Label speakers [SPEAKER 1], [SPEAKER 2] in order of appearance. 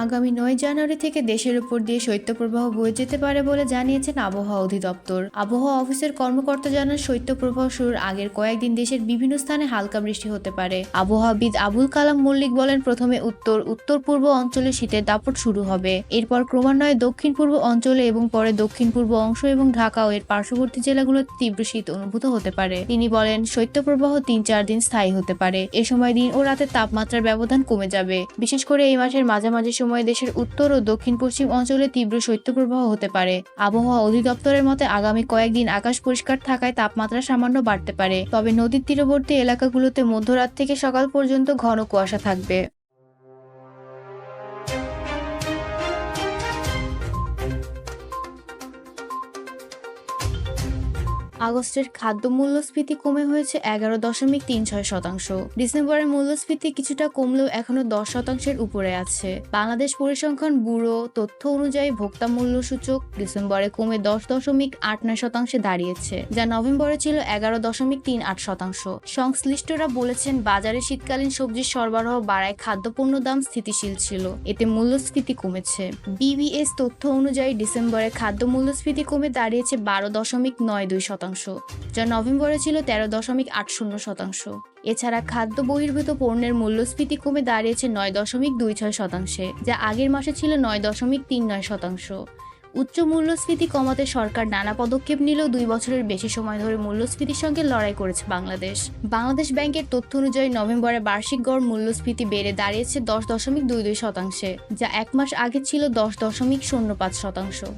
[SPEAKER 1] আগামী ৯ জানুয়ারি থেকে দেশের উপর দিয়ে শৈত্যপ্রবাহ বয়ে যেতে পারে বলে জানিয়েছেন আবহাওয়া অধিদপ্তর। আবহাওয়া অফিসের কর্মকর্তা জানান, শৈত্যপ্রবাহ শুরুর আগের কয়েকদিন দেশের বিভিন্ন স্থানে হালকা বৃষ্টি হতে পারে। আবহাওয়াবিদ আবুল কালাম মল্লিক বলেন, প্রথমে উত্তর পূর্ব অঞ্চলে শীতের দাপট শুরু হবে, এরপর ক্রমান্বয়ে দক্ষিণ পূর্ব অঞ্চলে এবং পরে দক্ষিণ পূর্ব অংশ এবং ঢাকা ও এর পার্শ্ববর্তী জেলাগুলোতে তীব্র শীত অনুভূত হতে পারে। তিনি বলেন, শৈত্যপ্রবাহ ৩-৪ দিন স্থায়ী হতে পারে। এ সময় দিন ও রাতের তাপমাত্রার ব্যবধান কমে যাবে। বিশেষ করে এই মাসের মাঝামাঝি সময়ে দেশের উত্তর ও দক্ষিণ পশ্চিম অঞ্চলে তীব্র শৈত্যপ্রবাহ হতে পারে। আবহাওয়া অধিদপ্তরের মতে আগামী কয়েকদিন আকাশ পরিষ্কার থাকায় তাপমাত্রা সামান্য বাড়তে পারে, তবে নদীর তীরবর্তী এলাকাগুলোতে মধ্যরাত থেকে সকাল পর্যন্ত ঘন কুয়াশা থাকবে। আগস্টের খাদ্য মূল্যস্ফীতি কমে হয়েছে 11.36%। ডিসেম্বরের মূল্যস্ফীতি কিছুটা কমলেও এখনো 10%-এর উপরে আছে। বাংলাদেশ পরিসংখ্যান ব্যুরো তথ্য অনুযায়ী ভোক্তা মূল্য সূচক ডিসেম্বরে কমে 10.89%-এ দাঁড়িয়েছে, যা নভেম্বরে ছিল 11.38%। সংশ্লিষ্টরা বলেছেন, বাজারে শীতকালীন সবজির সরবরাহ বাড়ায় খাদ্যপণ্য দাম স্থিতিশীল ছিল, এতে মূল্যস্ফীতি কমেছে। বিবিএস তথ্য অনুযায়ী ডিসেম্বরে খাদ্য মূল্যস্ফীতি কমে দাঁড়িয়েছে 12.92%, যা নভেম্বরে ছিল 13.80%। এছাড়া খাদ্য বহির্ভূত পণ্যের মূল্যস্ফীতি কমে দাঁড়িয়েছে 9.26%, যা আগের মাসে ছিল 9.39%। উচ্চ মূল্যস্ফীতি কমাতে সরকার নানা পদক্ষেপ নিলেও 2 বছরের বেশি সময় ধরে মূল্যস্ফীতির সঙ্গে লড়াই করেছে বাংলাদেশ ব্যাংকের তথ্য অনুযায়ী নভেম্বরে বার্ষিক গড় মূল্যস্ফীতি বেড়ে দাঁড়িয়েছে 10.22%, যা এক মাস আগে ছিল 10.05%।